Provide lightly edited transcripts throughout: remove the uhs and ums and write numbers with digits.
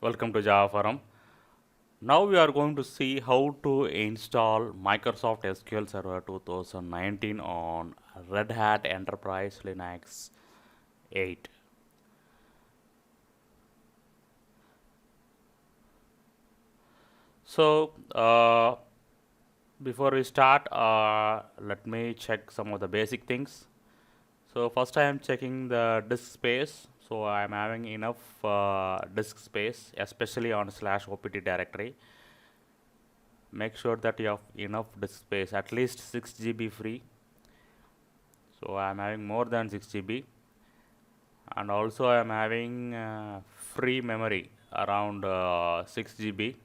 Welcome to Java Forum. Now we are going to see how to install Microsoft SQL Server 2019 on Red Hat Enterprise Linux 8. So before we start, let me check some of the basic things. So first I am checking the disk space. So I am having enough disk space, especially on /opt directory. Make sure that you have enough disk space, at least 6 GB free. So I am having more than 6 GB, and also I am having free memory around 6 GB,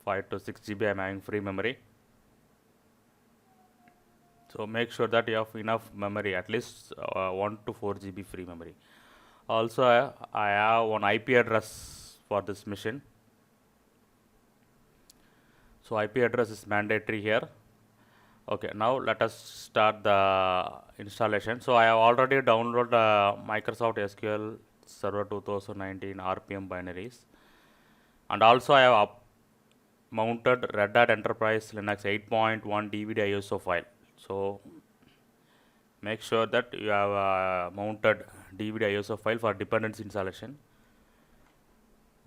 5 to 6 GB. I am having free memory. So make sure that you have enough memory, at least 1 to 4 GB free memory. Also, I have one IP address for this machine. So IP address is mandatory here. Okay, now let us start the installation. So I have already downloaded Microsoft SQL Server 2019 RPM binaries, and also I have mounted Red Hat Enterprise Linux 8.1 DVD ISO file. So make sure that you have mounted DVD ISO file for dependency installation.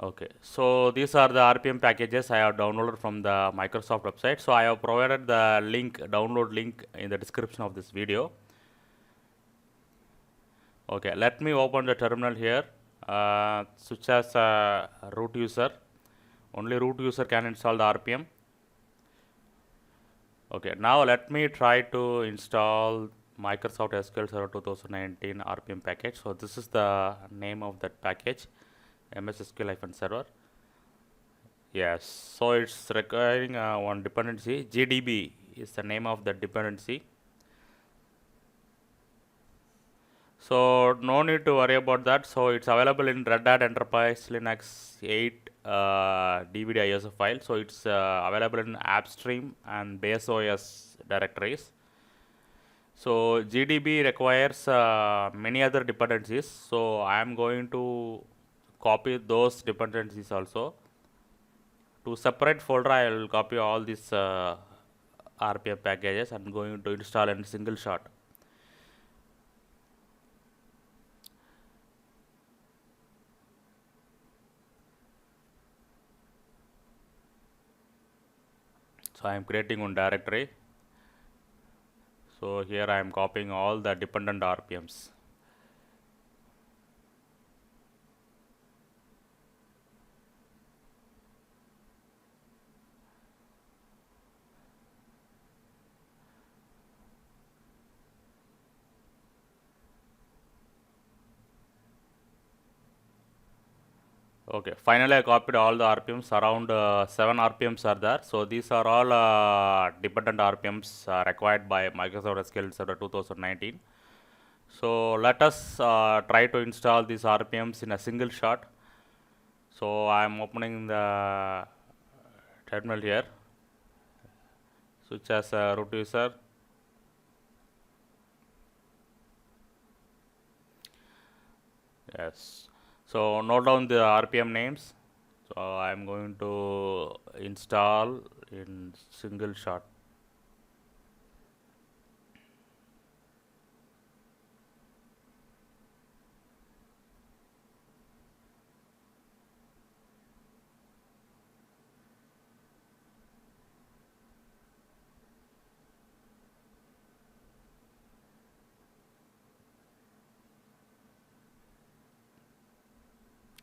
Okay, so these are the RPM packages I have downloaded from the Microsoft website. So I have provided the link, download link, in the description of this video. Okay, let me open the terminal here. Switch as a root user. Only root user can install the RPM. Okay, now let me try to install Microsoft SQL Server 2019 RPM package. So this is the name of that package, MSSQL-server. Yes, so it's requiring one dependency. GDB is the name of the dependency. So no need to worry about that. So it's available in Red Hat Enterprise Linux 8 DVD ISO file. So it's available in AppStream and Base OS directories. So GDB requires many other dependencies. So I am going to copy those dependencies also. To separate folder, I will copy all these RPM packages. I'm going to install in single shot. So I am creating one directory. So here I am copying all the dependent RPMs. Okay, finally I copied all the RPMs. Around 7 RPMs are there. So these are all dependent RPMs required by Microsoft SQL Server 2019. So let us try to install these RPMs in a single shot. So I am opening the terminal here. Switch as a root user. Yes. So note down the RPM names. So I am going to install in single shot.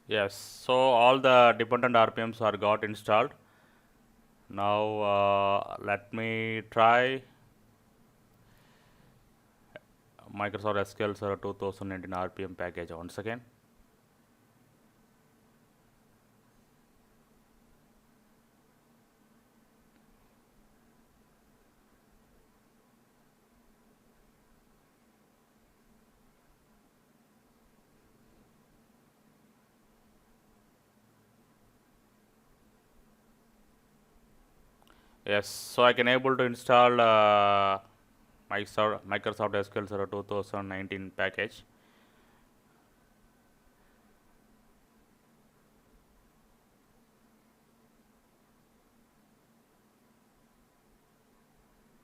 Yes, so all the dependent RPMs are got installed. Now let me try Microsoft SQL Server 2019 RPM package once again. Yes, so I can able to install Microsoft SQL Server 2019 package.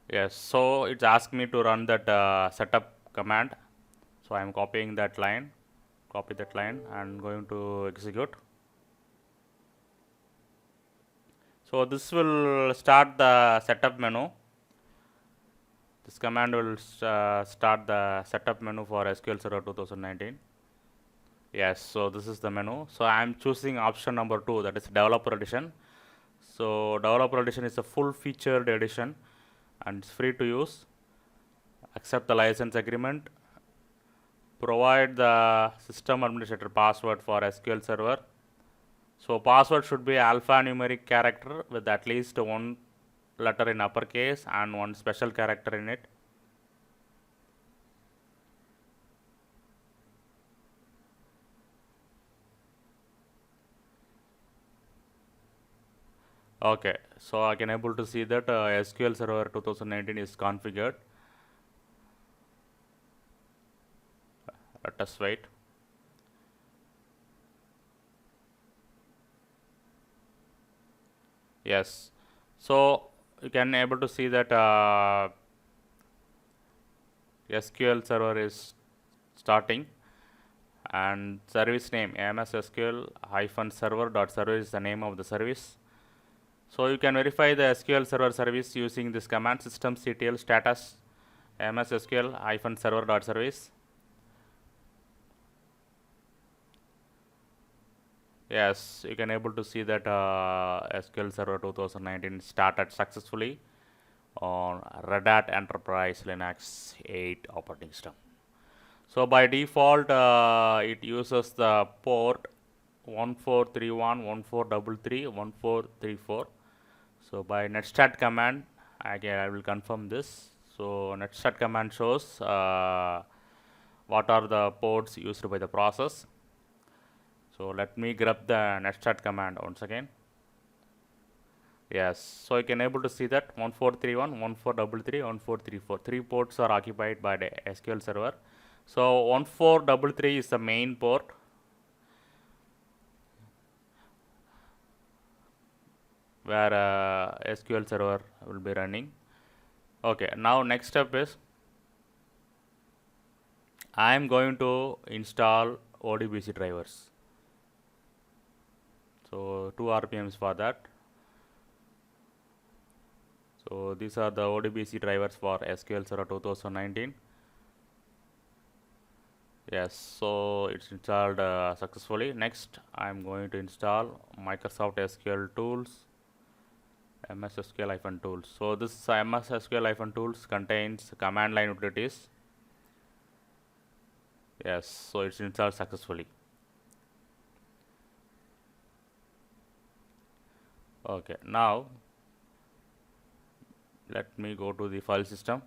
Yes, so it's asked me to run that setup command. So I'm copying that line, copy that line and going to execute. So this will start the setup menu. This command will start the setup menu for SQL Server 2019. Yes, so this is the menu. So I'm choosing option number 2, that is developer edition. So developer edition is a full featured edition and it's free to use. Accept the license agreement. Provide the system administrator password for SQL Server. So password should be alphanumeric character with at least one letter in uppercase and one special character in it. Okay, so I can able to see that SQL Server 2019 is configured. Let us wait. Yes, so you can able to see that SQL Server is starting and service name AMS SQL -server dot service is the name of the service. So you can verify the SQL Server service using this command systemctl status AMS SQL -server dot service. Yes, you can able to see that SQL Server 2019 started successfully on Red Hat Enterprise Linux 8 operating system. So by default, it uses the port 1431, 1433, 1434. So by netstart command, again I will confirm this. So netstart command shows what are the ports used by the process. So let me grab the netstart command once again. Yes, so you can able to see that 1431, 1433, 1434. Three ports are occupied by the SQL Server. So 1433 is the main port. Where SQL Server will be running. Okay, now next step is I am going to install ODBC drivers. So 2 RPMs for that. So these are the ODBC drivers for SQL Server 2019. Yes, so it's installed successfully. Next, I am going to install Microsoft SQL Tools, MS SQL tools. So this MS SQL tools contains command line utilities. Yes, so it's installed successfully. Okay, now let me go to the file system.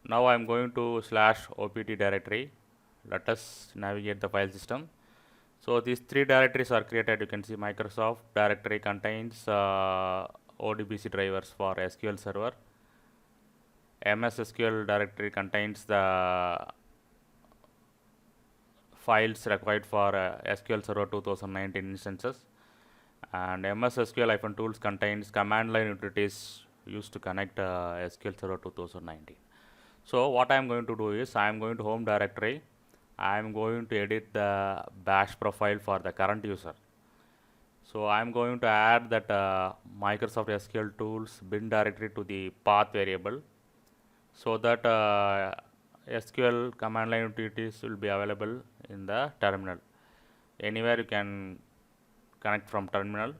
Now I am going to /opt directory. Let us navigate the file system. So these three directories are created. You can see Microsoft directory contains ODBC drivers for SQL Server. MS SQL directory contains the files required for SQL Server 2019 instances. And MS SQL tools contains command line utilities used to connect SQL Server 2019. So what I am going to do is I am going to home directory. I am going to edit the bash profile for the current user. So I am going to add that Microsoft SQL tools bin directory to the path variable, so that SQL command line utilities will be available in the terminal. Anywhere you can connect from terminal.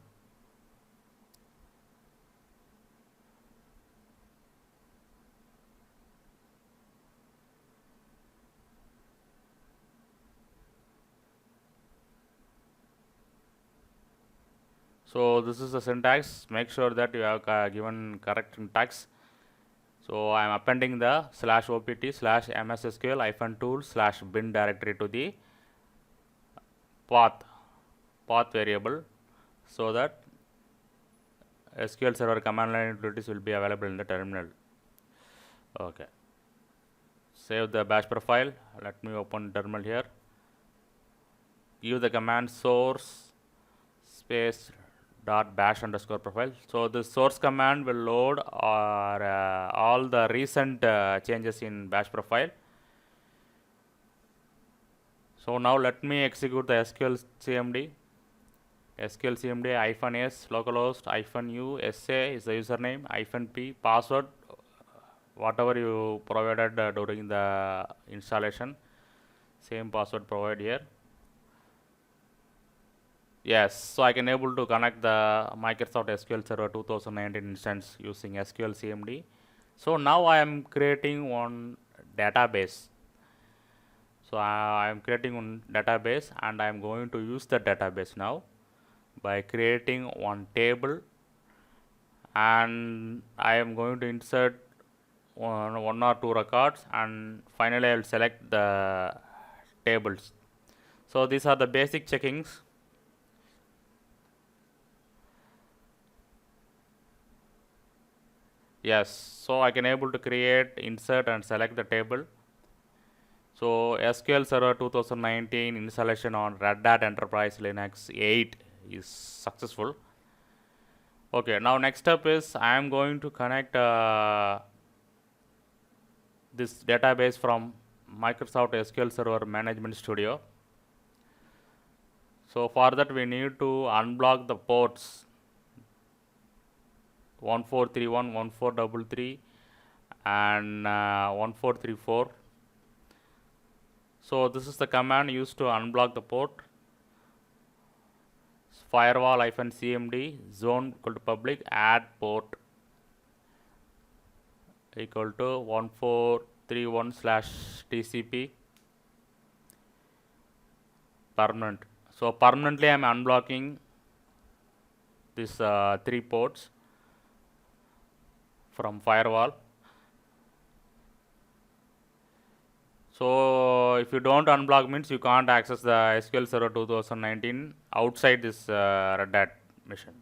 So this is the syntax. Make sure that you have given correct syntax. So I am appending the /opt/mssql-tools/bin directory to the path variable, so that SQL Server command line utilities will be available in the terminal. Okay. Save the bash profile. Let me open terminal here. Give the command source space dot bash underscore profile. So this source command will load or all the recent changes in bash profile. So now let me execute the SQL CMD. SQL CMD -s localhost -u sa is the username, -p password whatever you provided during the installation, same password provided here. Yes, so I can able to connect the Microsoft SQL Server 2019 instance using SQL CMD. So now I am creating one database. So I am creating one database and I am going to use the database now by creating one table, and I am going to insert one or two records, and finally I will select the tables. So these are the basic checkings. Yes, so I can able to create, insert and select the table. So SQL Server 2019 installation on Red Hat Enterprise Linux 8 is successful. Okay, now next step is I am going to connect this database from Microsoft SQL Server Management Studio. So for that we need to unblock the ports 1431, 1433 and 1434. So this is the command used to unblock the port. Firewall -cmd zone equal to public add port equal to 1431/TCP permanent. So permanently I am unblocking these 3 ports from firewall. So if you don't unblock means you can't access the SQL Server 2019 outside this Red Hat machine.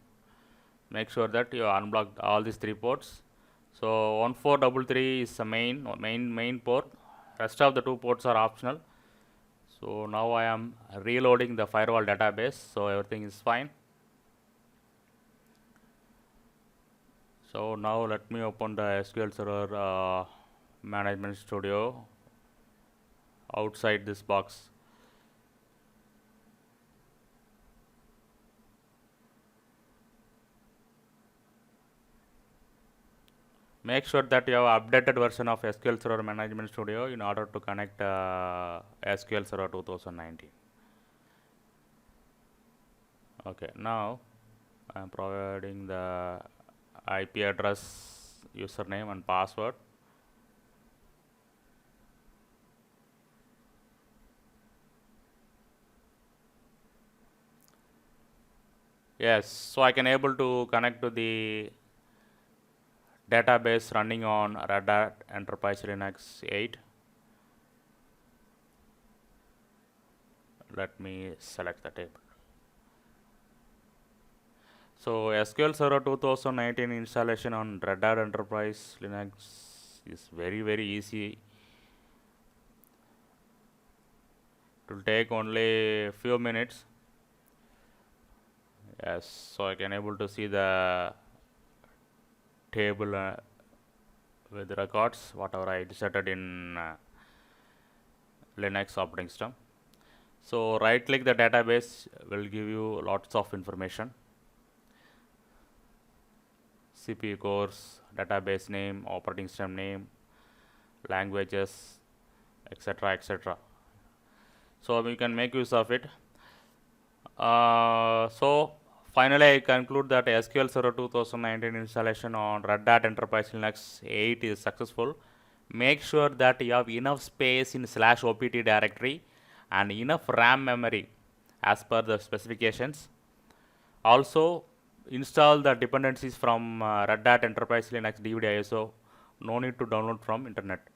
Make sure that you unblock all these 3 ports. So 1433 is the main port. Rest of the 2 ports are optional. So now I am reloading the firewall database, so everything is fine. So now let me open the SQL Server Management Studio outside this box. Make sure that you have updated version of SQL Server Management Studio in order to connect SQL Server 2019. Okay, now I am providing the IP address, username and password. Yes, so I can able to connect to the database running on Red Hat Enterprise Linux 8. Let me select the table. So SQL Server 2019 installation on Red Hat Enterprise Linux is very easy. It will take only a few minutes. Yes, so I can able to see the table with records whatever I inserted in Linux operating system. So right click the database will give you lots of information: CPU cores, database name, operating system name, languages, etc. So we can make use of it. So finally I conclude that SQL Server 2019 installation on Red Hat Enterprise Linux 8 is successful. Make sure that you have enough space in /opt directory and enough RAM memory as per the specifications. Also install the dependencies from Red Hat Enterprise Linux DVD ISO. No need to download from internet.